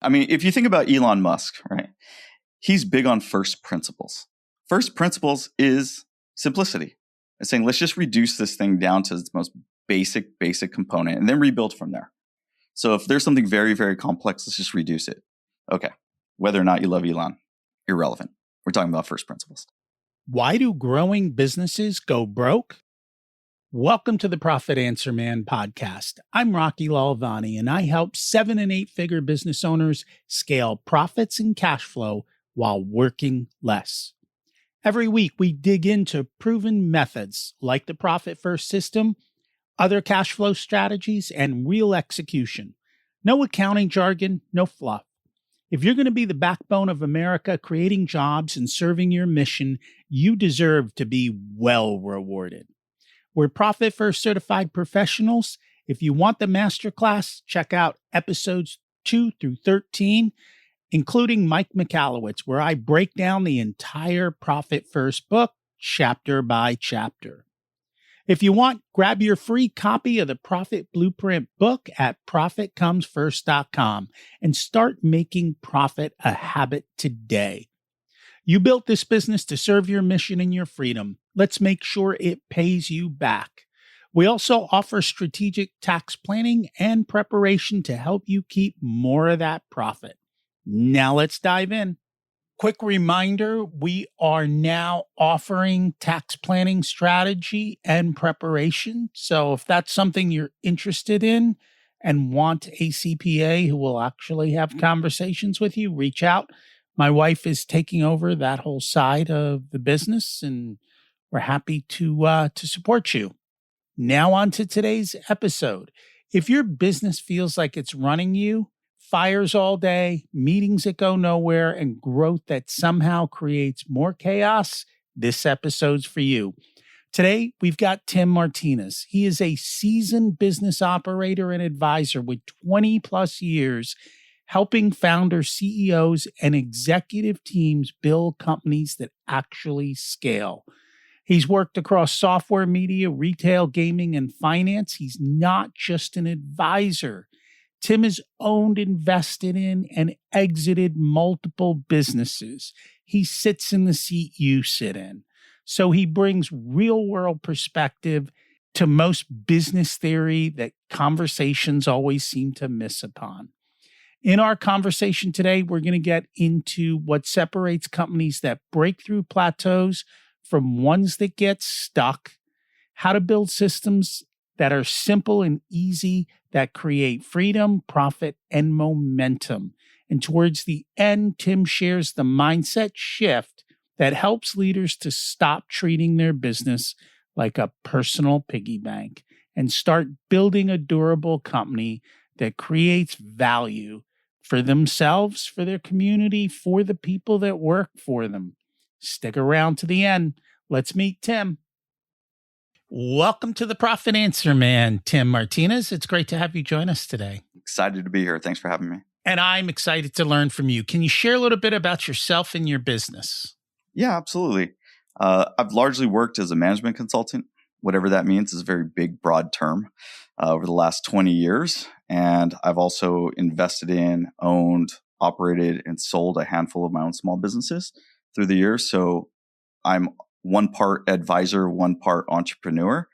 I mean, if you think about Elon Musk, right? He's big on first principles. First principles is simplicity. It's saying, let's just reduce this thing down to its most basic component and then rebuild from there. So if there's something very, very complex, let's just reduce it. Okay. Whether or not you love Elon, irrelevant. We're talking about first principles. Why do growing businesses go broke? Welcome to the Profit Answer Man podcast. I'm Rocky Lalvani, and I help 7- and 8-figure business owners scale profits and cash flow while working less. Every week, we dig into proven methods like the Profit First system, other cash flow strategies, and real execution. No accounting jargon, no fluff. If you're going to be the backbone of America, creating jobs and serving your mission, you deserve to be well rewarded. We're Profit First certified professionals. If you want the masterclass, check out episodes 2 through 13, including Mike Michalowicz, where I break down the entire Profit First book, chapter by chapter. If you want, grab your free copy of the Profit Blueprint book at profitcomesfirst.com and start making profit a habit today. You built this business to serve your mission and your freedom. Let's make sure it pays you back. We also offer strategic tax planning and preparation to help you keep more of that profit. Now let's dive in. Quick reminder, we are now offering tax planning strategy and preparation. So if that's something you're interested in and want a CPA who will actually have conversations with you, reach out. My wife is taking over that whole side of the business, and we're happy to support you. Now on to today's episode. If your business feels like it's running you, fires all day, meetings that go nowhere, and growth that somehow creates more chaos, this episode's for you. Today, we've got Tim Martinez. He is a seasoned business operator and advisor with 20 plus years helping founders, CEOs, and executive teams build companies that actually scale. He's worked across software, media, retail, gaming, and finance. He's not just an advisor. Tim has owned, invested in, and exited multiple businesses. He sits in the seat you sit in. So he brings real-world perspective to most business theory that conversations always seem to miss upon. In our conversation today, we're going to get into what separates companies that break through plateaus from ones that get stuck, how to build systems that are simple and easy, that create freedom, profit, and momentum. And towards the end, Tim shares the mindset shift that helps leaders to stop treating their business like a personal piggy bank and start building a durable company that creates value for themselves, for their community, for the people that work for them. Stick around to the end. Let's meet Tim. Welcome to the Profit Answer Man, Tim Martinez. It's great to have you join us today. Excited to be here. Thanks for having me. And I'm excited to learn from you. Can you share a little bit about yourself and your business? Yeah, absolutely. I've largely worked as a management consultant. Whatever that means is a very big, broad term over the last 20 years. And I've also invested in, owned, operated, and sold a handful of my own small businesses through the years. So I'm one part advisor, one part entrepreneur.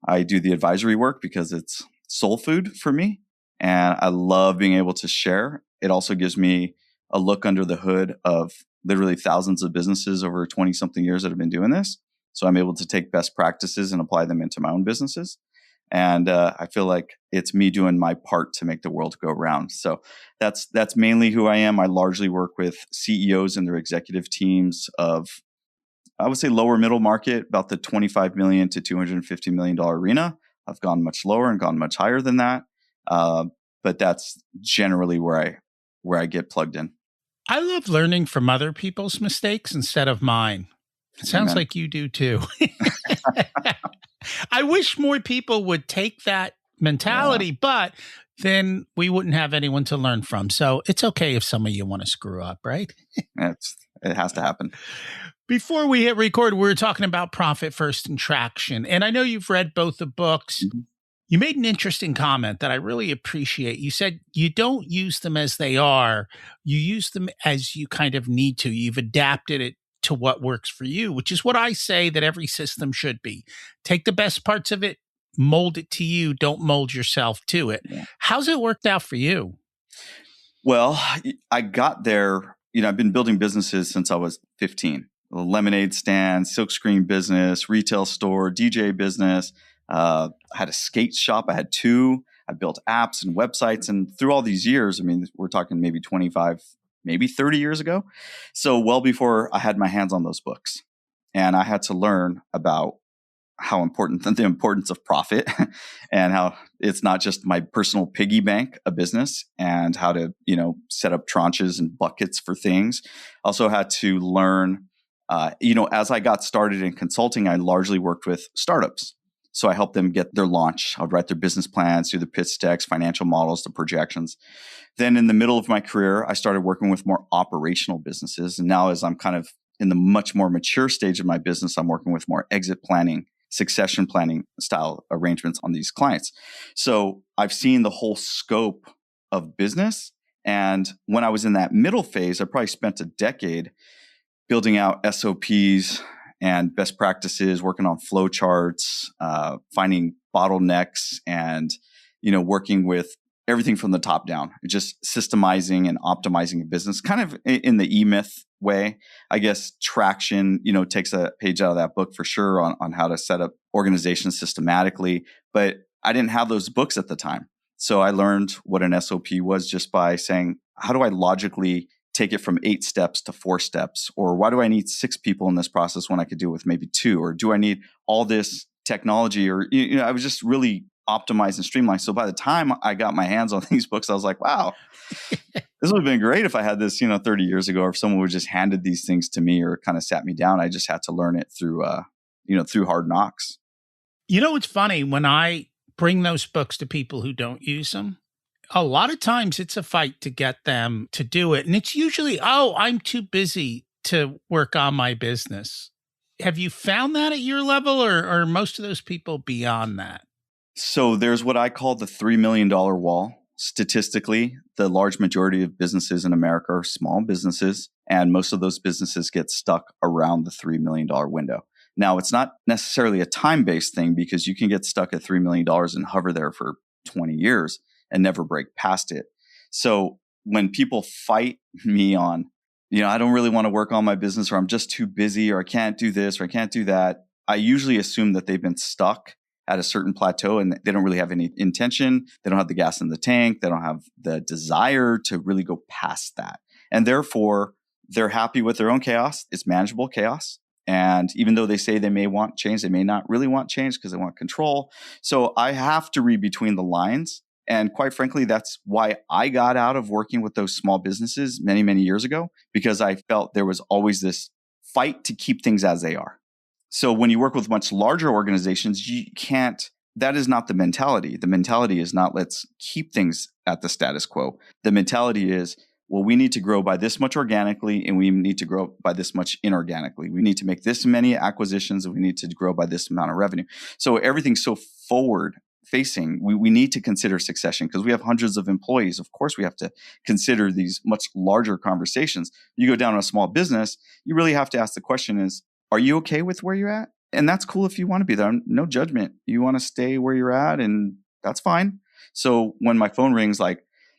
I do the advisory work because it's soul food for me, and I love being able to share. It also gives me a look under the hood of literally thousands of businesses over 20-something years that have been doing this. So I'm able to take best practices and apply them into my own businesses. And I feel like it's me doing my part to make the world go round. So that's mainly who I am. I largely work with CEOs and their executive teams of, I would say, lower middle market, about the $25 million to $250 million arena. I've gone much lower and gone much higher than that. But that's generally where I get plugged in. I love learning from other people's mistakes instead of mine. It sounds like you do too. I wish more people would take that mentality, but then we wouldn't have anyone to learn from. So it's okay if some of you want to screw up, right? It has to happen. Before we hit record, we were talking about Profit First and Traction. And I know you've read both the books. Mm-hmm. You made an interesting comment that I really appreciate. You said you don't use them as they are, you use them as you kind of need to. You've adapted it to what works for you, which is what I say that every system should be. Take the best parts of it, mold it to you, don't mold yourself to it. Yeah. How's it worked out for you? Well, I got there, I've been building businesses since I was 15. A lemonade stand, silkscreen business, retail store, DJ business. I had a skate shop. I had two. I built apps and websites. And through all these years, we're talking maybe 25, maybe 30 years ago. So well before I had my hands on those books. And I had to learn about how important the importance of profit and how it's not just my personal piggy bank, a business, and how to, set up tranches and buckets for things. Also had to learn, as I got started in consulting, I largely worked with startups. So I helped them get their launch. I'd write their business plans, do the pitch decks, financial models, the projections. Then in the middle of my career, I started working with more operational businesses. And now as I'm kind of in the much more mature stage of my business, I'm working with more exit planning, succession planning style arrangements on these clients. So I've seen the whole scope of business. And when I was in that middle phase, I probably spent a decade building out SOPs and best practices, working on flow charts, finding bottlenecks, and working with everything from the top down, just systemizing and optimizing a business, kind of in the E-Myth way. I guess traction, takes a page out of that book for sure on how to set up organizations systematically. But I didn't have those books at the time. So I learned what an SOP was just by saying, how do I logically take it from 8 steps to 4 steps? Or why do I need 6 people in this process when I could do it with maybe 2? Or do I need all this technology? Or, I was just really optimized and streamlined. So by the time I got my hands on these books, I was like, wow, this would have been great if I had this, 30 years ago, or if someone would just handed these things to me or kind of sat me down. I just had to learn it through, through hard knocks. It's funny when I bring those books to people who don't use them. A lot of times it's a fight to get them to do it. And it's usually, I'm too busy to work on my business. Have you found that at your level, or are most of those people beyond that? So there's what I call the $3 million wall. Statistically, the large majority of businesses in America are small businesses, and most of those businesses get stuck around the $3 million window. Now, it's not necessarily a time-based thing, because you can get stuck at $3 million and hover there for 20 years and never break past it. So when people fight me on, I don't really want to work on my business, or I'm just too busy, or I can't do this, or I can't do that, I usually assume that they've been stuck at a certain plateau and they don't really have any intention. They don't have the gas in the tank. They don't have the desire to really go past that. And therefore, they're happy with their own chaos. It's manageable chaos. And even though they say they may want change, they may not really want change because they want control. So I have to read between the lines. And quite frankly, that's why I got out of working with those small businesses many, many years ago, because I felt there was always this fight to keep things as they are. So when you work with much larger organizations, you can't, that is not the mentality. The mentality is not, let's keep things at the status quo. The mentality is, well, we need to grow by this much organically, and we need to grow by this much inorganically. We need to make this many acquisitions, and we need to grow by this amount of revenue. So everything's so forward facing. We need to consider succession because we have hundreds of employees. Of course, we have to consider these much larger conversations. You go down to a small business, you really have to ask the question is, are you okay with where you're at? And that's cool if you want to be there. No judgment. You want to stay where you're at, and that's fine. So when my phone rings, like,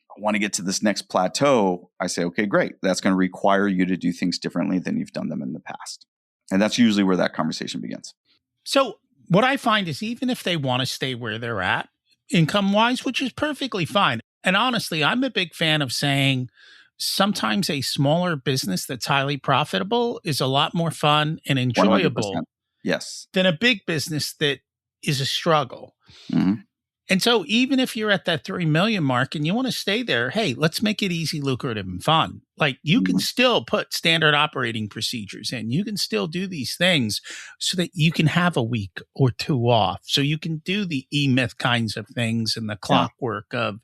I want to get to this next plateau, I say, okay, great. That's going to require you to do things differently than you've done them in the past. And that's usually where that conversation begins. So what I find is, even if they want to stay where they're at, income-wise, which is perfectly fine. And honestly, I'm a big fan of saying, sometimes a smaller business that's highly profitable is a lot more fun and enjoyable 100%. Yes. than a big business that is a struggle. Mm-hmm. And so even if you're at that 3 million mark and you want to stay there, hey, let's make it easy, lucrative, and fun. Like, you can still put standard operating procedures in. You can still do these things so that you can have a week or 2 off. So you can do the E-Myth kinds of things and the clockwork of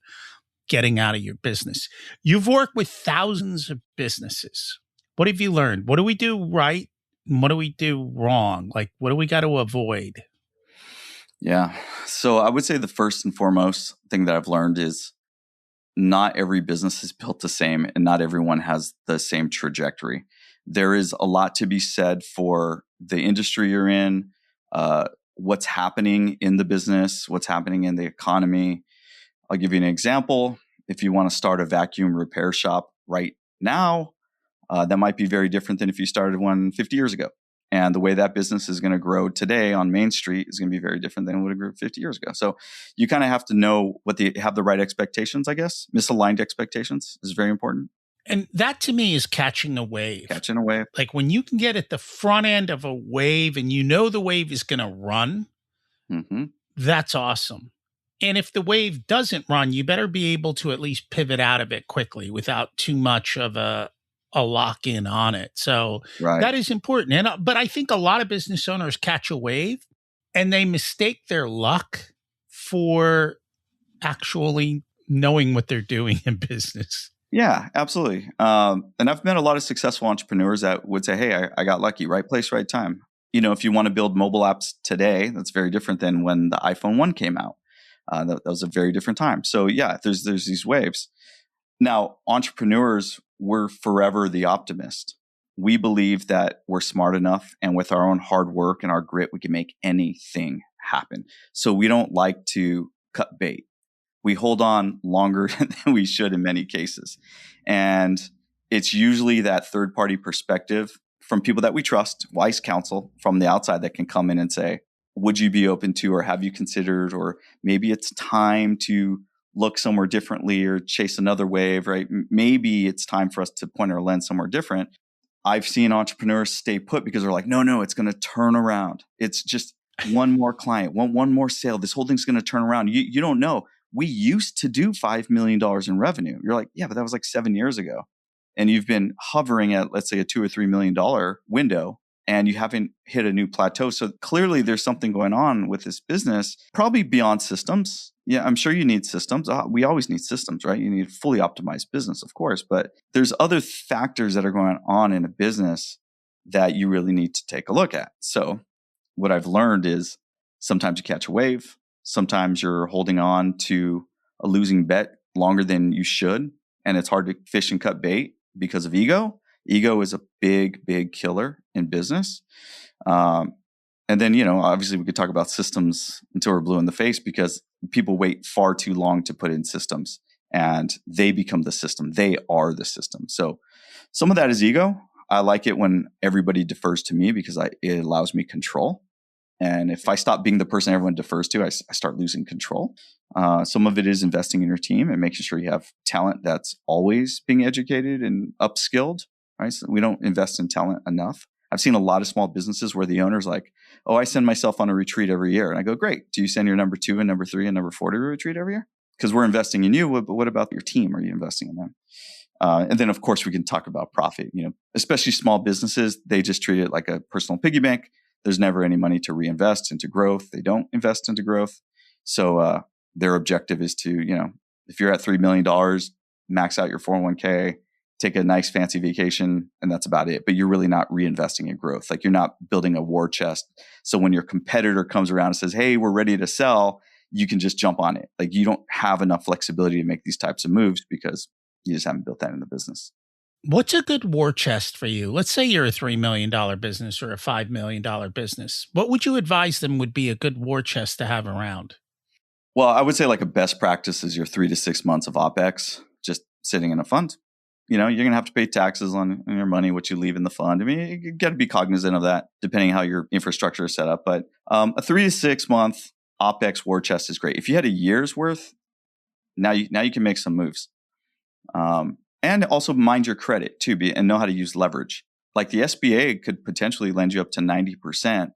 getting out of your business. You've worked with thousands of businesses. What have you learned? What do we do right? And what do we do wrong? Like, what do we got to avoid? Yeah. So I would say the first and foremost thing that I've learned is not every business is built the same and not everyone has the same trajectory. There is a lot to be said for the industry you're in, what's happening in the business, what's happening in the economy. I'll give you an example. If you want to start a vacuum repair shop right now, that might be very different than if you started one 50 years ago. And the way that business is going to grow today on Main Street is going to be very different than it would have grown 50 years ago. So you kind of have to know have the right expectations, I guess. Misaligned expectations is very important. And that to me is catching a wave. Catching a wave. Like when you can get at the front end of a wave and you know the wave is going to run, that's awesome. And if the wave doesn't run, you better be able to at least pivot out of it quickly without too much of a lock in on it. So that is important. And but I think a lot of business owners catch a wave and they mistake their luck for actually knowing what they're doing in business. Yeah, absolutely. And I've met a lot of successful entrepreneurs that would say, hey, I got lucky, right place, right time. You know, if you want to build mobile apps today, that's very different than when the iPhone 1 came out. That was a very different time. So yeah, there's these waves. Now, entrepreneurs, we're forever the optimist. We believe that we're smart enough and with our own hard work and our grit, we can make anything happen. So we don't like to cut bait. We hold on longer than we should in many cases. And it's usually that third-party perspective from people that we trust, wise counsel from the outside that can come in and say, would you be open to, or have you considered, or maybe it's time to look somewhere differently or chase another wave, right? Maybe it's time for us to point our lens somewhere different. I've seen entrepreneurs stay put because they're like, no, it's going to turn around. It's just one more client, one more sale. This whole thing's going to turn around. You don't know. We used to do $5 million in revenue. You're like, yeah, but that was like 7 years ago. And you've been hovering at, let's say, a $2 or $3 million window, and you haven't hit a new plateau. So clearly there's something going on with this business, probably beyond systems. Yeah, I'm sure you need systems. We always need systems, right? You need a fully optimized business, of course. But there's other factors that are going on in a business that you really need to take a look at. So what I've learned is sometimes you catch a wave. Sometimes you're holding on to a losing bet longer than you should. And it's hard to fish and cut bait because of ego. Ego is a big, big killer in business. And then, obviously we could talk about systems until we're blue in the face because people wait far too long to put in systems and they become the system. They are the system. So some of that is ego. I like it when everybody defers to me because it allows me control. And if I stop being the person everyone defers to, I start losing control. Some of it is investing in your team and making sure you have talent that's always being educated and upskilled. Right? So we don't invest in talent enough. I've seen a lot of small businesses where the owner's like, oh, I send myself on a retreat every year. And I go, great. Do you send your number 2 and number 3 and number 4 to a retreat every year? Because we're investing in you. But what about your team? Are you investing in them? And then, of course, we can talk about profit. Especially small businesses, they just treat it like a personal piggy bank. There's never any money to reinvest into growth. They don't invest into growth. So their objective is to, if you're at $3 million, max out your 401k, take a nice fancy vacation, and that's about it. But you're really not reinvesting in growth. Like you're not building a war chest. So when your competitor comes around and says, hey, we're ready to sell, you can just jump on it. Like you don't have enough flexibility to make these types of moves because you just haven't built that in the business. What's a good war chest for you? Let's say you're a $3 million business or a $5 million business. What would you advise them would be a good war chest to have around? Well, I would say like a best practice is your 3 to 6 months of OpEx just sitting in a fund. You're going to have to pay taxes on your money, what you leave in the fund. I mean, you got to be cognizant of that depending how your infrastructure is set up. But a 3 to 6 month OpEx war chest is great. If you had a year's worth, now you can make some moves. And also mind your credit too, and know how to use leverage. Like the SBA could potentially lend you up to 90%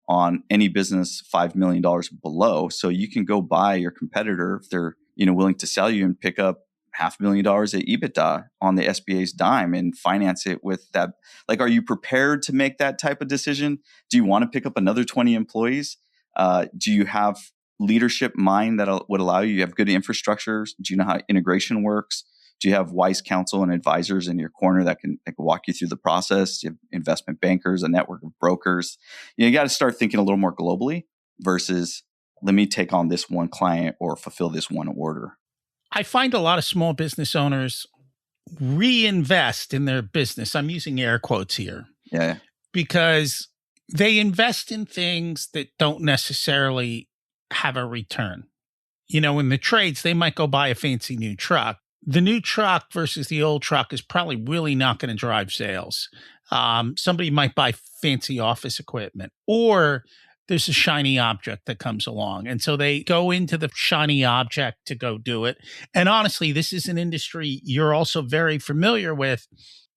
on any business $5 million below. So you can go buy your competitor if they're willing to sell you and pick up $500,000 at EBITDA on the SBA's dime and finance it with that. Like, are you prepared to make that type of decision? Do you want to pick up another 20 employees? Do you have leadership mind that would allow you? You have good infrastructures. Do you know how integration works? Do you have wise counsel and advisors in your corner that can walk you through the process? You have investment bankers, a network of brokers. You got to start thinking a little more globally versus let me take on this one client or fulfill this one order. I find a lot of small business owners reinvest in their business. I'm using air quotes here Yeah. because they invest in things that don't necessarily have a return. You know, in the trades, they might go buy a fancy new truck. The new truck versus the old truck is probably really not going to drive sales. Somebody might buy fancy office equipment, or there's a shiny object that comes along. And so they go into the shiny object to go do it. And honestly, this is an industry you're also very familiar with.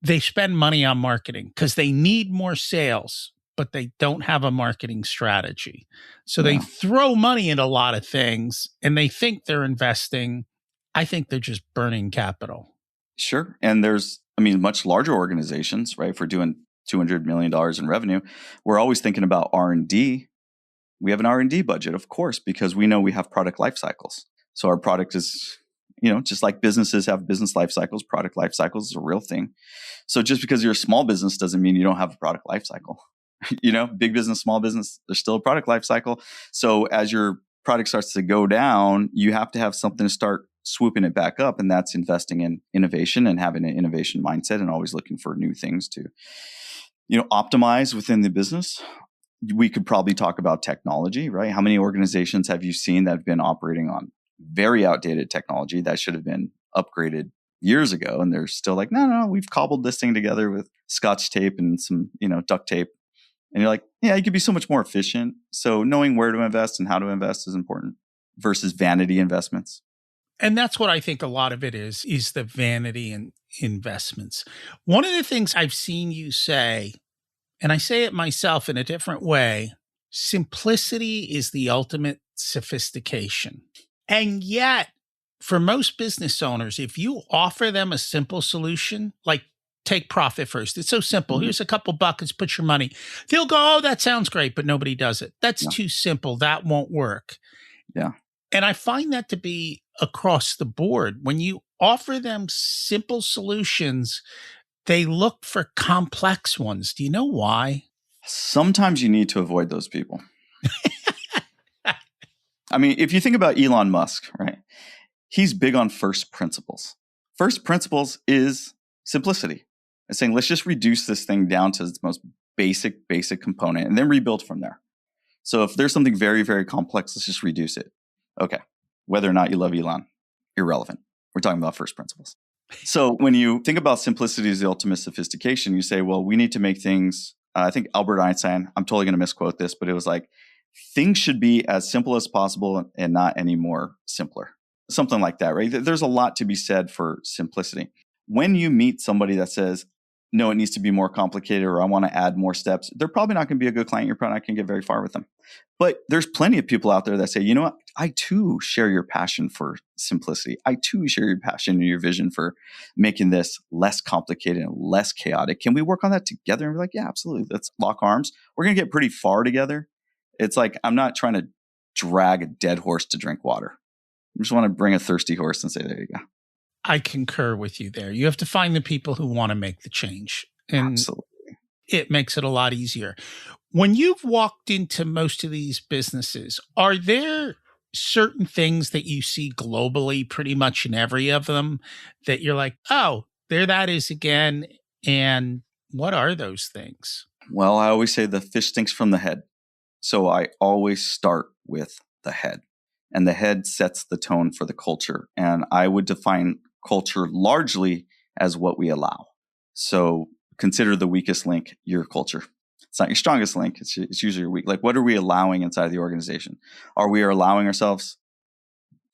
They spend money on marketing because they need more sales, but they don't have a marketing strategy. So they throw money into a lot of things and they think they're investing. I think they're just burning capital. Sure. And there's, much larger organizations, right? If we're doing $200 million in revenue, we're always thinking about R&D. We have an R&D budget, of course, because we know we have product life cycles. So our product is, just like businesses have business life cycles, product life cycles is a real thing. So just because you're a small business doesn't mean you don't have a product life cycle. Big business, small business, there's still a product life cycle. So as your product starts to go down, you have to have something to start swooping it back up. And that's investing in innovation and having an innovation mindset and always looking for new things to, optimize within the business. We could probably talk about technology, right? How many organizations have you seen that have been operating on very outdated technology that should have been upgraded years ago? And they're still like, no, we've cobbled this thing together with Scotch tape and some, duct tape. And you're like, yeah, you could be so much more efficient. So knowing where to invest and how to invest is important versus vanity investments. And that's what I think a lot of it is the vanity and investments. One of the things I've seen you say, and I say it myself in a different way, simplicity is the ultimate sophistication. And yet, for most business owners, if you offer them a simple solution, like take profit first, it's so simple. Here's a couple buckets, put your money. They'll go, oh, that sounds great, but nobody does it. That's too simple. That won't work. Yeah. And I find that to be across the board. When you offer them simple solutions, they look for complex ones. Do you know why? Sometimes you need to avoid those people. If you think about Elon Musk, right? He's big on first principles. First principles is simplicity. It's saying, let's just reduce this thing down to its most basic component and then rebuild from there. So if there's something very, very complex, let's just reduce it. Okay. Whether or not you love Elon, irrelevant. We're talking about first principles. So when you think about simplicity as the ultimate sophistication, you say, well, we need to make things, I think Albert Einstein, I'm totally going to misquote this, but it was like, things should be as simple as possible and not any more simpler. Something like that, right? There's a lot to be said for simplicity. When you meet somebody that says, no, it needs to be more complicated, or I want to add more steps, they're probably not going to be a good client. You're probably not going to get very far with them. But there's plenty of people out there that say, you know what? I too share your passion for simplicity. I too share your passion and your vision for making this less complicated and less chaotic. Can we work on that together? And we're like, yeah, absolutely. Let's lock arms. We're going to get pretty far together. It's like, I'm not trying to drag a dead horse to drink water. I just want to bring a thirsty horse and say, there you go. I concur with you there. You have to find the people who want to make the change. And absolutely. It makes it a lot easier. When you've walked into most of these businesses, are there certain things that you see globally, pretty much in every of them, that you're like, oh, there that is again? And what are those things? Well, I always say the fish stinks from the head. So I always start with the head. And the head sets the tone for the culture. And I would define culture largely as what we allow. So consider the weakest link your culture. It's not your strongest link. It's usually your weak. Like, what are we allowing inside the organization? Are we allowing ourselves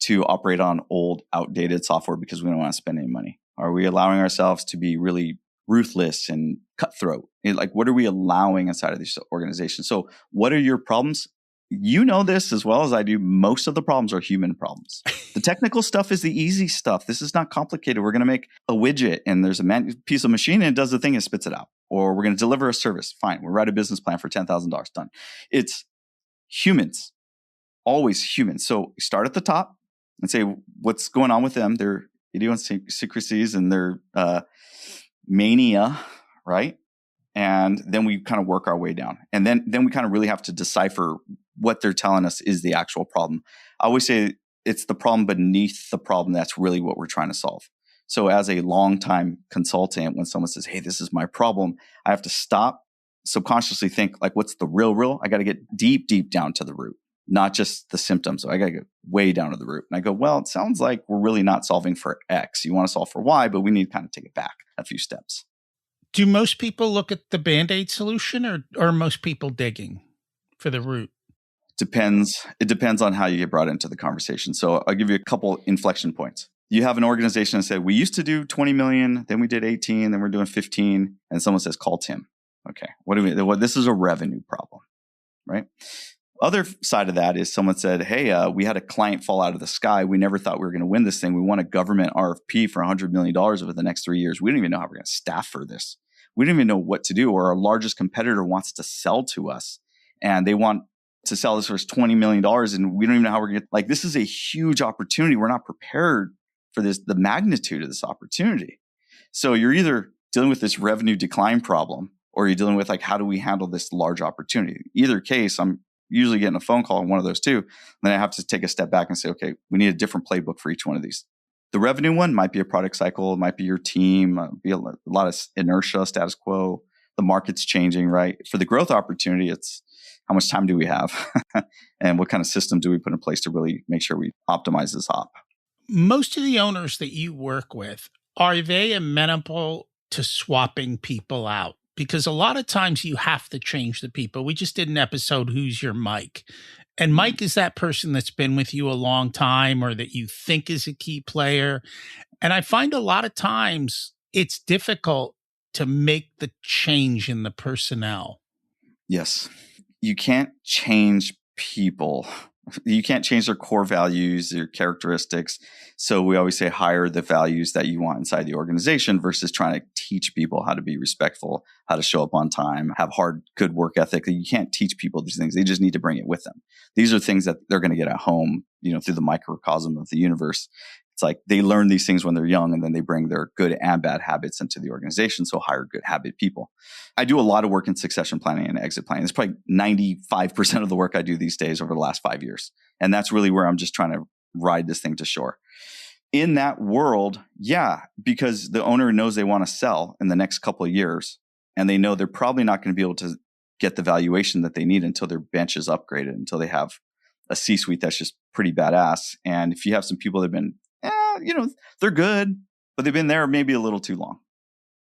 to operate on old, outdated software because we don't want to spend any money? Are we allowing ourselves to be really ruthless and cutthroat? Like, what are we allowing inside of these organizations? So what are your problems? You know this as well as I do. Most of the problems are human problems. The technical stuff is the easy stuff. This is not complicated. We're going to make a widget and there's a piece of machine and it does the thing and spits it out. Or we're going to deliver a service. Fine. We'll write a business plan for $10,000. Done. It's humans, always humans. So start at the top and say, what's going on with them? Their idiosyncrasies and their mania, right? And then we kind of work our way down. And then we kind of really have to decipher what they're telling us is the actual problem. I always say it's the problem beneath the problem that's really what we're trying to solve. So as a longtime consultant, when someone says, hey, this is my problem, I have to stop, subconsciously think like, what's the real? I got to get deep, deep down to the root, not just the symptoms. So I got to get way down to the root. And I go, well, it sounds like we're really not solving for X. You want to solve for Y, but we need to kind of take it back a few steps. Do most people look at the Band-Aid solution or are most people digging for the root? Depends. It depends on how you get brought into the conversation. So I'll give you a couple inflection points. You have an organization that said, we used to do 20 million, then we did 18, then we're doing 15. And someone says, call Tim. Okay. What do we, well, this is a revenue problem, right? Other side of that is someone said, hey, we had a client fall out of the sky. We never thought we were going to win this thing. We won a government RFP for $100 million over the next 3 years. We don't even know how we're going to staff for this. We don't even know what to do. Or our largest competitor wants to sell to us and they want to sell this for $20 million. And we don't even know how we're going to, like, this is a huge opportunity. We're not prepared for this, the magnitude of this opportunity. So you're either dealing with this revenue decline problem or you're dealing with like, how do we handle this large opportunity? Either case, I'm usually getting a phone call on one of those two. Then I have to take a step back and say, okay, we need a different playbook for each one of these. The revenue one might be a product cycle, it might be your team, be a lot of inertia, status quo. The market's changing, right? For the growth opportunity, it's how much time do we have and what kind of system do we put in place to really make sure we optimize this op? Most of the owners that you work with, are they amenable to swapping people out? Because a lot of times you have to change the people. We just did an episode, Who's Your Mike? And Mike is that person that's been with you a long time or that you think is a key player. And I find a lot of times it's difficult to make the change in the personnel. Yes. You can't change people. You can't change their core values, their characteristics. So we always say hire the values that you want inside the organization versus trying to teach people how to be respectful, how to show up on time, have hard, good work ethic. You can't teach people these things. They just need to bring it with them. These are things that they're going to get at home, through the microcosm of the universe. It's like they learn these things when they're young and then they bring their good and bad habits into the organization. So hire good habit people. I do a lot of work in succession planning and exit planning. It's probably 95% of the work I do these days over the last 5 years. And that's really where I'm just trying to ride this thing to shore. In that world, yeah, because the owner knows they want to sell in the next couple of years and they know they're probably not going to be able to get the valuation that they need until their bench is upgraded, until they have a C-suite that's just pretty badass. And if you have some people that have been they're good, but they've been there maybe a little too long.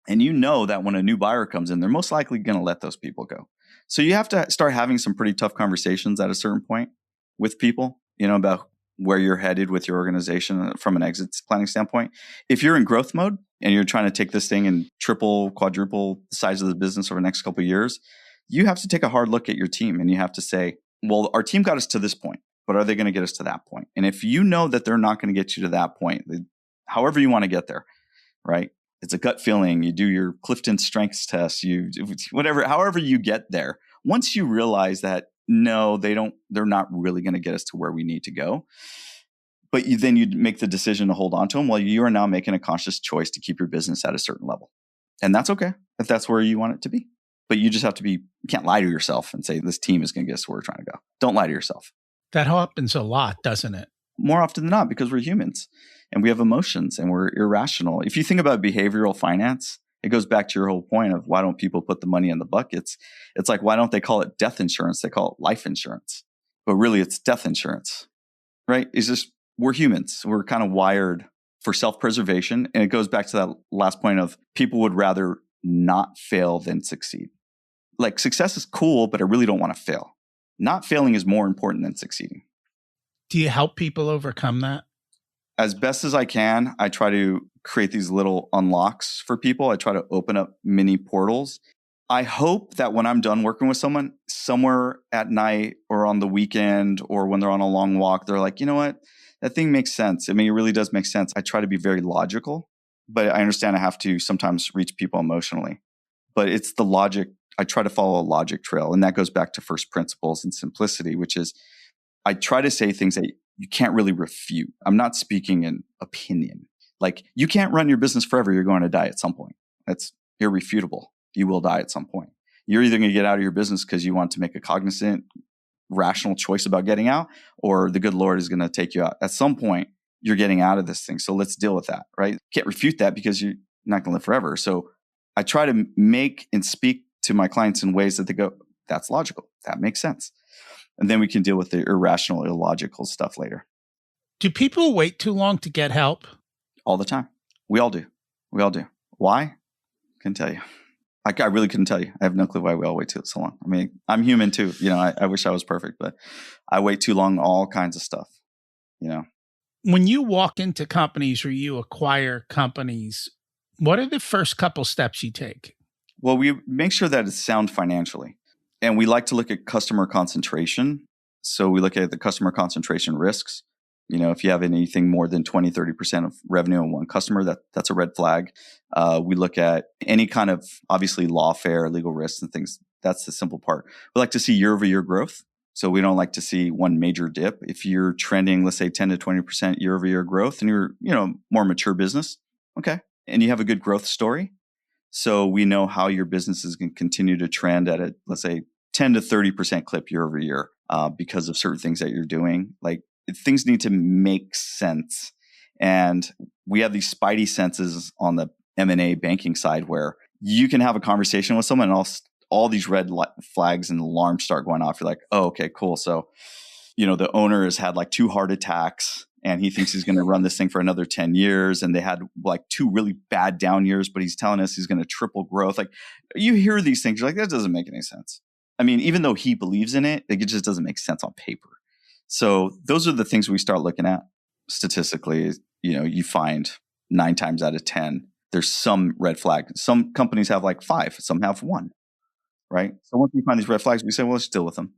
And that when a new buyer comes in, they're most likely going to let those people go. So you have to start having some pretty tough conversations at a certain point with people, about where you're headed with your organization from an exit planning standpoint. If you're in growth mode and you're trying to take this thing and triple, quadruple the size of the business over the next couple of years, you have to take a hard look at your team and you have to say, well, our team got us to this point. But are they going to get us to that point? And if you know that they're not going to get you to that point, however you want to get there, right? It's a gut feeling. You do your Clifton strengths test, however you get there. Once you realize that, no, they're not really going to get us to where we need to go. But then you make the decision to hold on to them. Well, you are now making a conscious choice to keep your business at a certain level. And that's okay if that's where you want it to be. But you just have to you can't lie to yourself and say, this team is going to get us where we're trying to go. Don't lie to yourself. That happens a lot, doesn't it? More often than not, because we're humans and we have emotions and we're irrational. If you think about behavioral finance, it goes back to your whole point of why don't people put the money in the buckets? It's like, why don't they call it death insurance? They call it life insurance. But really, it's death insurance, right? It's just, we're humans. We're kind of wired for self-preservation. And it goes back to that last point of people would rather not fail than succeed. Like success is cool, but I really don't want to fail. Not failing is more important than succeeding. Do you help people overcome that? As best as I can, I try to create these little unlocks for people. I try to open up mini portals. I hope that when I'm done working with someone, somewhere at night or on the weekend or when they're on a long walk, they're like, you know what? That thing makes sense. I mean, it really does make sense. I try to be very logical, but I understand I have to sometimes reach people emotionally. But it's the logic. I try to follow a logic trail. And that goes back to first principles and simplicity, which is I try to say things that you can't really refute. I'm not speaking in opinion. Like you can't run your business forever. You're going to die at some point. That's irrefutable. You will die at some point. You're either going to get out of your business because you want to make a cognizant rational choice about getting out, or the good Lord is going to take you out. At some point, you're getting out of this thing. So let's deal with that, right? Can't refute that because you're not going to live forever. So I try to make and speak to my clients in ways that they go, that's logical. That makes sense. And then we can deal with the irrational, illogical stuff later. Do people wait too long to get help? All the time. We all do. Why? Couldn't tell you. I really couldn't tell you. I have no clue why we all wait so long. I mean, I'm human too. I wish I was perfect, but I wait too long, all kinds of stuff, When you walk into companies or you acquire companies, what are the first couple steps you take? Well, we make sure that it's sound financially. And we like to look at customer concentration. So we look at the customer concentration risks. If you have anything more than 20, 30% of revenue in one customer, that's a red flag. We look at any kind of, obviously, lawfare, legal risks and things. That's the simple part. We like to see year-over-year growth. So we don't like to see one major dip. If you're trending, let's say 10 to 20% year-over-year growth and you're, more mature business, okay, and you have a good growth story. So we know how your business is going to continue to trend at a, let's say, 10 to 30% clip year-over-year because of certain things that you're doing. Like, things need to make sense. And we have these spidey senses on the M&A banking side where you can have a conversation with someone and all these red flags and alarms start going off. You're like, oh, okay, cool. So, the owner has had like 2 heart attacks and he thinks he's going to run this thing for another 10 years. And they had like 2 really bad down years, but he's telling us he's going to triple growth. Like, you hear these things, you're like, that doesn't make any sense. I mean, even though he believes in it, it just doesn't make sense on paper. So those are the things we start looking at statistically. You find 9 times out of 10, there's some red flag. Some companies have like 5, some have 1, right? So once we find these red flags, we say, well, let's deal with them.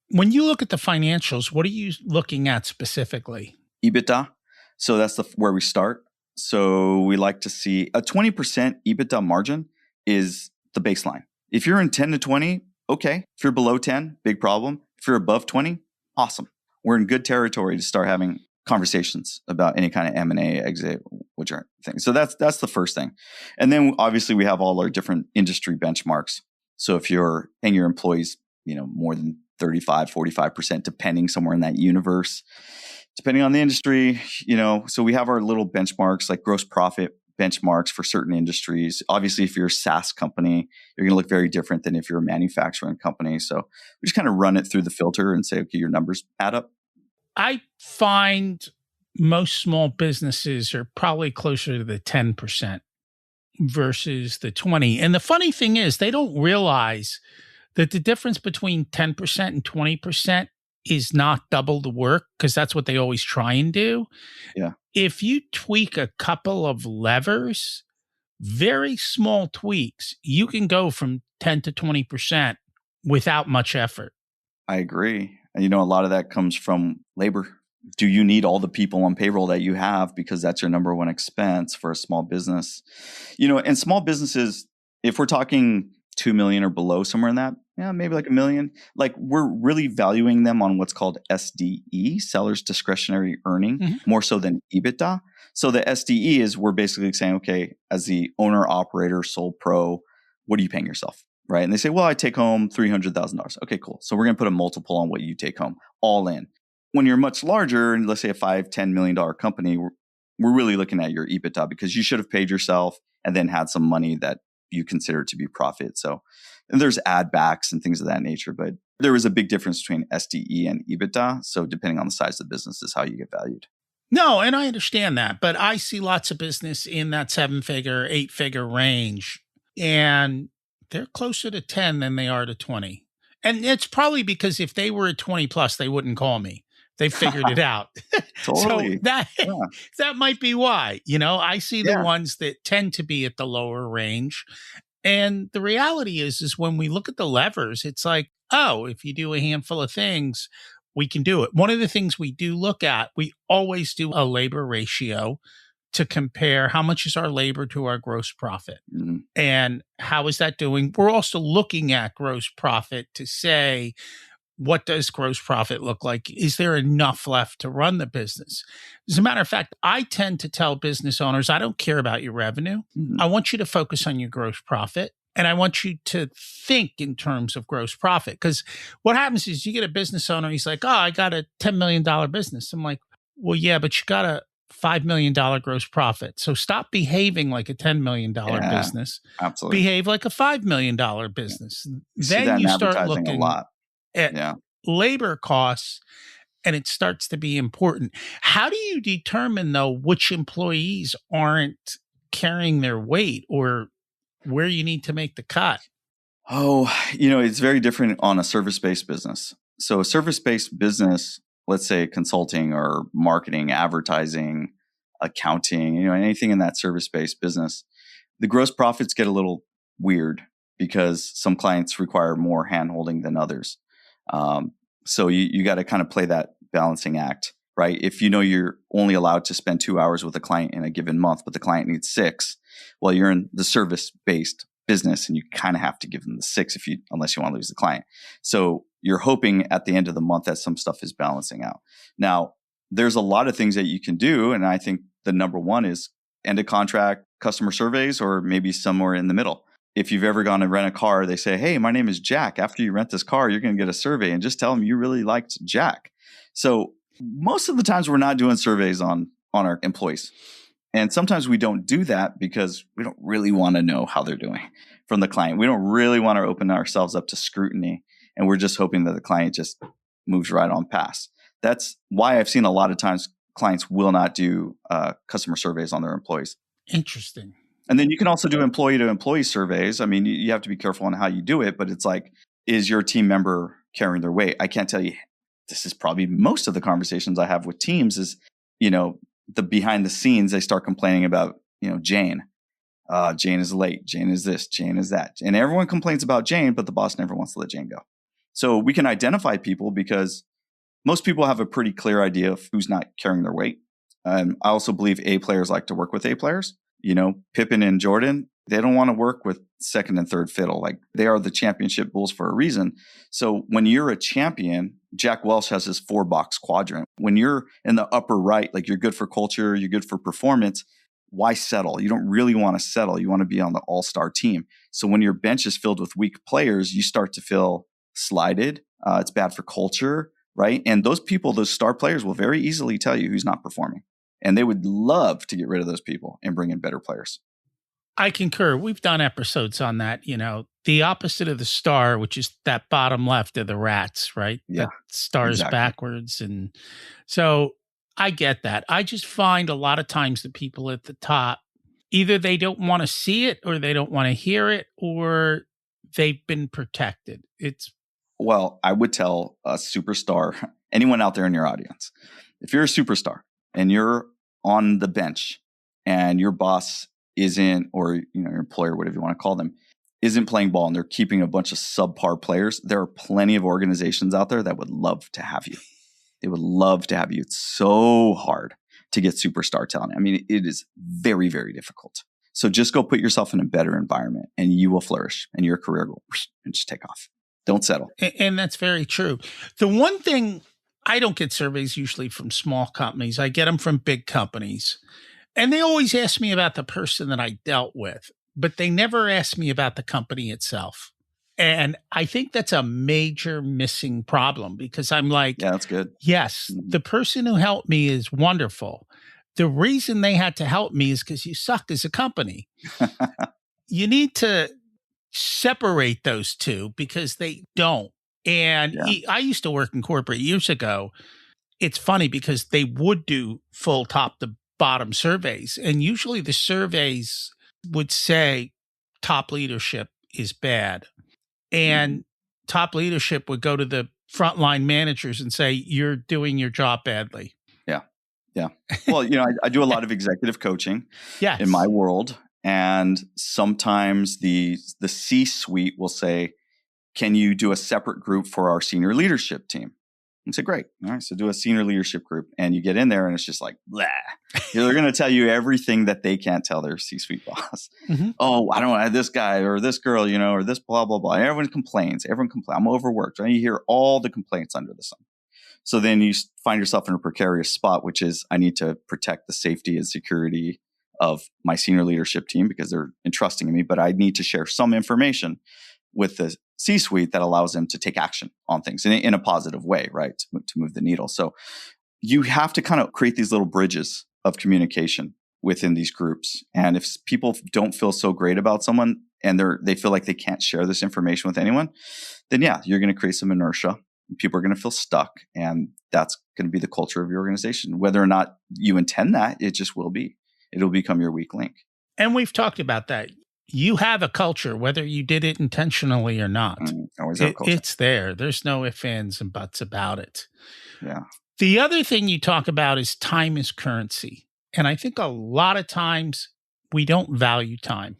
When you look at the financials, what are you looking at specifically? EBITDA. So that's where we start. So we like to see a 20% EBITDA margin is the baseline. If you're in 10 to 20, okay. If you're below 10, big problem. If you're above 20, awesome. We're in good territory to start having conversations about any kind of M&A exit, whichever thing. So that's the first thing. And then obviously we have all our different industry benchmarks. So if you're paying your employees, more than 35, 45%, depending somewhere in that universe, depending on the industry, so we have our little benchmarks like gross profit benchmarks for certain industries. Obviously, if you're a SaaS company, you're going to look very different than if you're a manufacturing company. So we just kind of run it through the filter and say, okay, your numbers add up. I find most small businesses are probably closer to the 10% versus the 20. And the funny thing is, they don't realize that the difference between 10% and 20% is not double the work, because that's what they always try and do. Yeah. If you tweak a couple of levers, very small tweaks, you can go from 10 to 20% without much effort. I agree. And a lot of that comes from labor. Do you need all the people on payroll that you have because that's your number one expense for a small business? And small businesses, if we're talking 2 million or below, somewhere in that, maybe like $1 million, like we're really valuing them on what's called SDE, seller's discretionary earning, more so than EBITDA. So the SDE is, we're basically saying, okay, as the owner, operator, sole pro, what are you paying yourself? Right. And they say, well, I take home $300,000. Okay, cool. So we're going to put a multiple on what you take home, all in. When you're much larger, and let's say a $5, $10 million company, we're really looking at your EBITDA, because you should have paid yourself and then had some money that you consider to be profit. So, and there's add backs and things of that nature, but there is a big difference between SDE and EBITDA. So depending on the size of the business is how you get valued. No, and I understand that, but I see lots of business in that 7-figure, 8-figure range, and they're closer to 10 than they are to 20. And it's probably because if they were at 20 plus, they wouldn't call me. They figured it out. Totally. So that might be why. I see the ones that tend to be at the lower range. And the reality is when we look at the levers, it's like, oh, if you do a handful of things, we can do it. One of the things we do look at, we always do a labor ratio to compare how much is our labor to our gross profit. Mm-hmm. And how is that doing? We're also looking at gross profit to say, what does gross profit look like? Is there enough left to run the business? As a matter of fact, I tend to tell business owners, I don't care about your revenue. Mm-hmm. I want you to focus on your gross profit. And I want you to think in terms of gross profit. Because what happens is you get a business owner, he's like, oh, I got a $10 million business. I'm like, well, yeah, but you got a $5 million gross profit. So stop behaving like a $10 million Yeah, business. absolutely. Behave like a $5 million Yeah. business. You see Then that in you start advertising a looking lot. at Yeah. labor costs and it starts to be important. How do you determine, though, which employees aren't carrying their weight or where you need to make the cut? Oh, it's very different on a service-based business. So a service-based business, let's say consulting or marketing, advertising, accounting, anything in that service-based business, the gross profits get a little weird because some clients require more hand-holding than others. So you got to kind of play that balancing act, right? If you're only allowed to spend 2 hours with a client in a given month, but the client needs 6, well, you're in the service-based business and you kind of have to give them the 6 unless you want to lose the client. So you're hoping at the end of the month that some stuff is balancing out. Now, there's a lot of things that you can do. And I think the number one is end of contract customer surveys, or maybe somewhere in the middle. If you've ever gone to rent a car, they say, hey, my name is Jack. After you rent this car, you're going to get a survey, and just tell them you really liked Jack. So most of the times we're not doing surveys on our employees. And sometimes we don't do that because we don't really want to know how they're doing from the client. We don't really want to open ourselves up to scrutiny. And we're just hoping that the client just moves right on past. That's why I've seen a lot of times clients will not do customer surveys on their employees. Interesting. And then you can also do employee to employee surveys. I mean, you have to be careful on how you do it, but it's like, is your team member carrying their weight? I can't tell you. This is probably most of the conversations I have with teams is, the behind the scenes, they start complaining about, Jane. Jane is late. Jane is this. Jane is that. And everyone complains about Jane, but the boss never wants to let Jane go. So we can identify people because most people have a pretty clear idea of who's not carrying their weight. I also believe A players like to work with A players. Pippen and Jordan, they don't want to work with second and third fiddle. Like, they are the championship bulls for a reason. So when you're a champion, Jack Welch has his 4-box quadrant. When you're in the upper right, like, you're good for culture, you're good for performance, why settle? You don't really want to settle. You want to be on the all-star team. So when your bench is filled with weak players, you start to feel slighted. It's bad for culture, right? And those people, those star players, will very easily tell you who's not performing. And they would love to get rid of those people and bring in better players. I concur. We've done episodes on that, the opposite of the star, which is that bottom left of the rats, right? Yeah, that stars exactly. backwards. And so I get that. I just find a lot of times the people at the top, either they don't want to see it or they don't want to hear it, or they've been protected. Well, I would tell a superstar, anyone out there in your audience, if you're a superstar and you're on the bench and your boss isn't, or your employer, whatever you want to call them, isn't playing ball and they're keeping a bunch of subpar players, there are plenty of organizations out there that would love to have you. They would love to have you. It's so hard to get superstar talent. I mean, it is very, very difficult. So just go put yourself in a better environment and you will flourish and your career will just take off. Don't settle. And that's very true. The one thing, I don't get surveys usually from small companies. I get them from big companies. And they always ask me about the person that I dealt with, but they never ask me about the company itself. And I think that's a major missing problem because I'm like, yeah, that's good. Yes, the person who helped me is wonderful. The reason they had to help me is because you suck as a company. You need to separate those two because they don't. And I used to work in corporate years ago. It's funny because they would do full top to bottom surveys. And usually the surveys would say top leadership is bad. And top leadership would go to the frontline managers and say, you're doing your job badly. Yeah. Well, I do a lot of executive coaching in my world. And sometimes the C-suite will say, can you do a separate group for our senior leadership team? And say, great. All right. So do a senior leadership group. And you get in there and it's just like, blah. They're going to tell you everything that they can't tell their C-suite boss. Mm-hmm. Oh, I don't want this guy or this girl, or this blah, blah, blah. Everyone complains. I'm overworked. Right? You hear all the complaints under the sun. So then you find yourself in a precarious spot, which is I need to protect the safety and security of my senior leadership team because they're entrusting in me, but I need to share some information with the C-suite that allows them to take action on things in a positive way, right? To move the needle. So you have to kind of create these little bridges of communication within these groups. And if people don't feel so great about someone and they feel like they can't share this information with anyone, then yeah, you're going to create some inertia. People are going to feel stuck, and that's going to be the culture of your organization. Whether or not you intend that, it just will be. It'll become your weak link. And we've talked about that. You have a culture, whether you did it intentionally or not. Always have a culture. It's there. There's no ifs, ands, and buts about it. Yeah. The other thing you talk about is time is currency. And I think a lot of times we don't value time.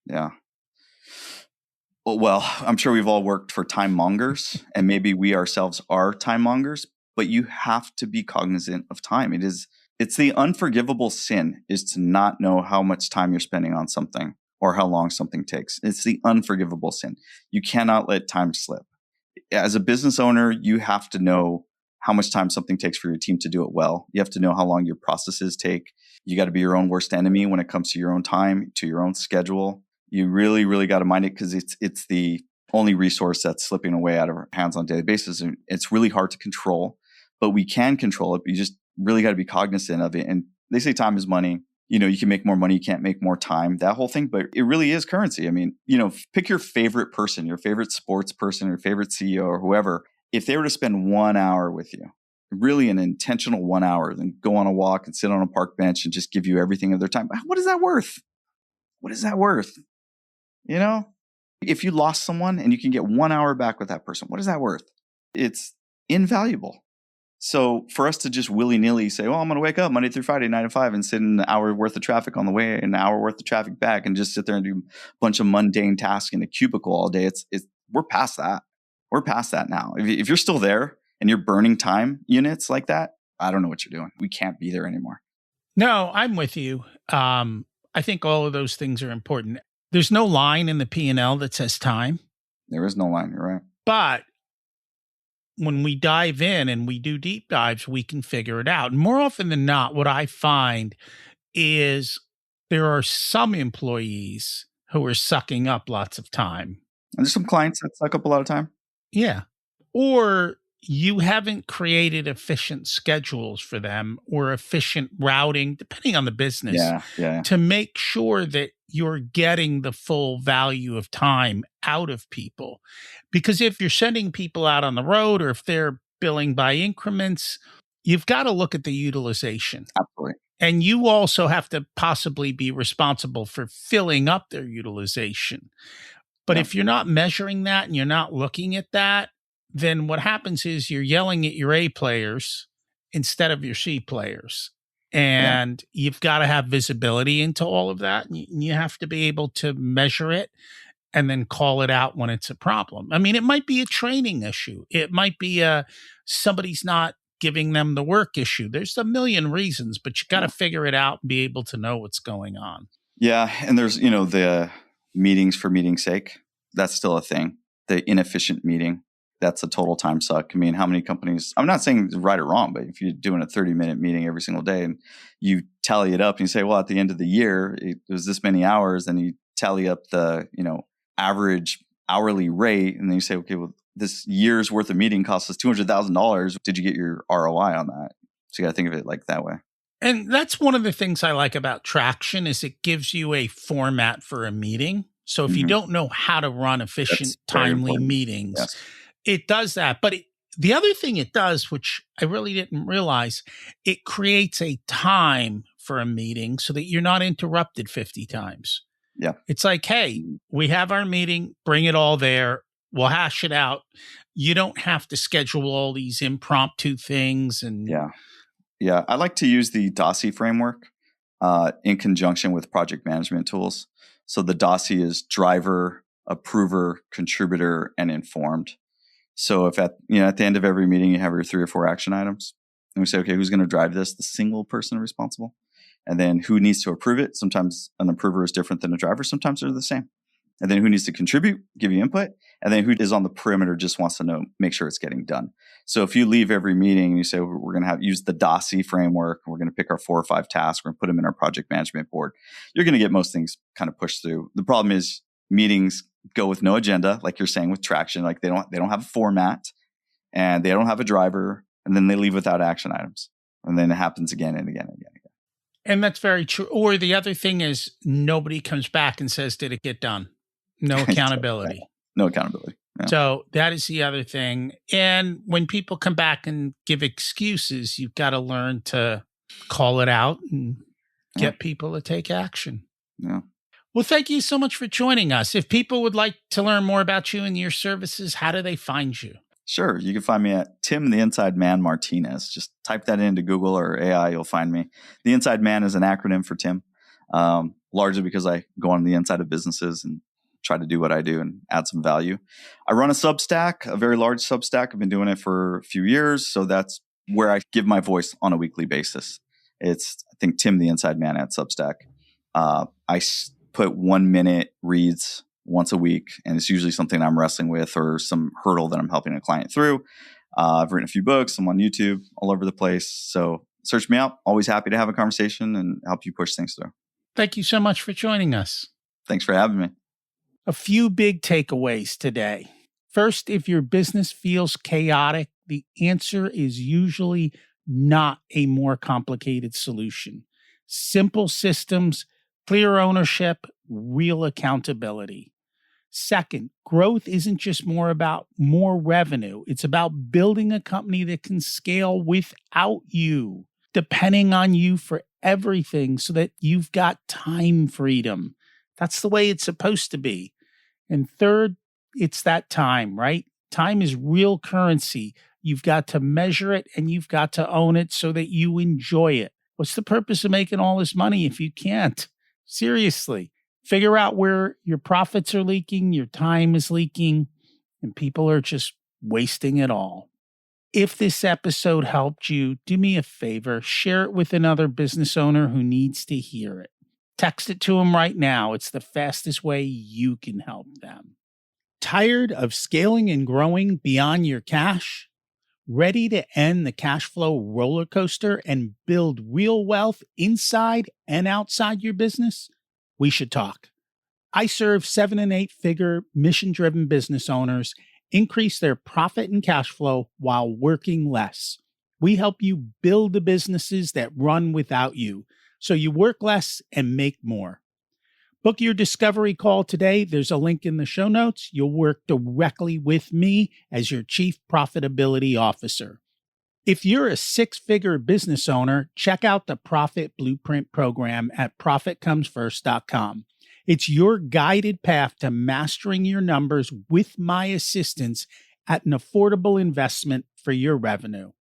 Yeah. Well, I'm sure we've all worked for time mongers, and maybe we ourselves are time mongers, but you have to be cognizant of time. It's the unforgivable sin is to not know how much time you're spending on something or how long something takes. It's the unforgivable sin. You cannot let time slip. As a business owner, you have to know how much time something takes for your team to do it well. You have to know how long your processes take. You got to be your own worst enemy when it comes to your own time, to your own schedule. You really, really got to mind it because it's the only resource that's slipping away out of our hands on a daily basis. And it's really hard to control, but we can control it. But you just really got to be cognizant of it. And they say time is money. You can make more money. You can't make more time, that whole thing. But it really is currency. I mean, pick your favorite person, your favorite sports person, your favorite CEO or whoever. If they were to spend 1 hour with you, really an intentional 1 hour, then go on a walk and sit on a park bench and just give you everything of their time. What is that worth? What is that worth? If you lost someone and you can get 1 hour back with that person, what is that worth? It's invaluable. So for us to just willy-nilly say, well, I'm going to wake up Monday through Friday, 9 to 5 and sit in an hour worth of traffic on the way and an hour worth of traffic back and just sit there and do a bunch of mundane tasks in a cubicle all day. We're past that. We're past that now. If you're still there and you're burning time units like that, I don't know what you're doing. We can't be there anymore. No, I'm with you. I think all of those things are important. There's no line in the P&L that says time. There is no line. You're right. But when we dive in and we do deep dives, we can figure it out. And more often than not, what I find is there are some employees who are sucking up lots of time. And there's some clients that suck up a lot of time. Yeah. Or you haven't created efficient schedules for them or efficient routing, depending on the business, to make sure that you're getting the full value of time out of people. Because if you're sending people out on the road or if they're billing by increments, you've got to look at the utilization. Absolutely. And you also have to possibly be responsible for filling up their utilization. But if you're not measuring that and you're not looking at that, then what happens is you're yelling at your A players instead of your C players. And you've got to have visibility into all of that. And you have to be able to measure it and then call it out when it's a problem. I mean, it might be a training issue. It might be somebody's not giving them the work issue. There's a million reasons, but you got to figure it out and be able to know what's going on. Yeah. And there's, the meetings for meeting's sake. That's still a thing. The inefficient meeting. That's a total time suck. I mean, how many companies, I'm not saying right or wrong, but if you're doing a 30-minute meeting every single day and you tally it up and you say, well, at the end of the year, it was this many hours, and you tally up the, average hourly rate. And then you say, okay, well, this year's worth of meeting costs us $200,000. Did you get your ROI on that? So you got to think of it like that way. And that's one of the things I like about Traction is it gives you a format for a meeting. So if you don't know how to run efficient, timely meetings, it does that. But the other thing it does, which I really didn't realize, it creates a time for a meeting so that you're not interrupted 50 times. Yeah. It's like, hey, we have our meeting, bring it all there. We'll hash it out. You don't have to schedule all these impromptu things. And yeah. I like to use the DOSI framework in conjunction with project management tools. So the DOSI is driver, approver, contributor, and informed. So if at the end of every meeting, you have your 3 or 4 action items, and we say, okay, who's going to drive this? The single person responsible. And then who needs to approve it? Sometimes an approver is different than a driver. Sometimes they're the same. And then who needs to contribute, give you input. and then who is on the perimeter just wants to make sure it's getting done. So if you leave every meeting and you say, we're going to use the DOSI framework, we're going to pick our 4 or 5 tasks, we're going to put them in our project management board, you're going to get most things kind of pushed through. The problem is meetings go with no agenda, like you're saying with traction, like they don't have a format and they don't have a driver, and then they leave without action items. And then it happens again and again and again. And that's very true. Or the other thing is nobody comes back and says, did it get done? No accountability. No accountability. Yeah. So that is the other thing. And when people come back and give excuses, you've got to learn to call it out and get people to take action. Yeah. Well, thank you so much for joining us. If people would like to learn more about you and your services, how do they find you? Sure. You can find me at Tim the Inside Man Martinez. Just type that into Google or AI, you'll find me. The Inside Man is an acronym for Tim, largely because I go on the inside of businesses and try to do what I do and add some value. I run a Substack, a very large Substack. I've been doing it for a few years. So that's where I give my voice on a weekly basis. It's, I think, Tim the Inside Man at Substack. I put 1 minute reads once a week, and it's usually something I'm wrestling with or some hurdle that I'm helping a client through. I've written a few books. I'm on YouTube, all over the place. So search me out. Always happy to have a conversation and help you push things through. Thank you so much for joining us. Thanks for having me. A few big takeaways today. First, if your business feels chaotic, the answer is usually not a more complicated solution. Simple systems, clear ownership, real accountability. Second, growth isn't just more about more revenue. It's about building a company that can scale without you, depending on you for everything so that you've got time freedom. That's the way it's supposed to be. And third, it's that time, right? Time is real currency. You've got to measure it and you've got to own it so that you enjoy it. What's the purpose of making all this money if you can't? Seriously. Figure out where your profits are leaking, your time is leaking, and people are just wasting it all. If this episode helped you, do me a favor, share it with another business owner who needs to hear it. Text it to them right now. It's the fastest way you can help them. Tired of scaling and growing beyond your cash? Ready to end the cash flow roller coaster and build real wealth inside and outside your business? We should talk. I serve 7 and 8 figure mission-driven business owners increase their profit and cash flow while working less. We help you build the businesses that run without you, so you work less and make more. Book your discovery call today. There's a link in the show notes. You'll work directly with me as your Chief Profitability Officer. If you're a 6-figure business owner, check out the Profit Blueprint program at profitcomesfirst.com. It's your guided path to mastering your numbers with my assistance at an affordable investment for your revenue.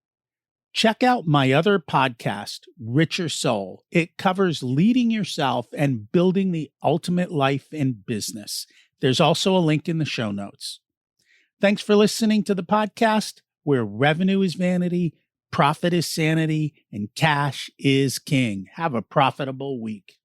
Check out my other podcast, Richer Soul. It covers leading yourself and building the ultimate life in business. There's also a link in the show notes. Thanks for listening to the podcast, where revenue is vanity, profit is sanity, and cash is king. Have a profitable week.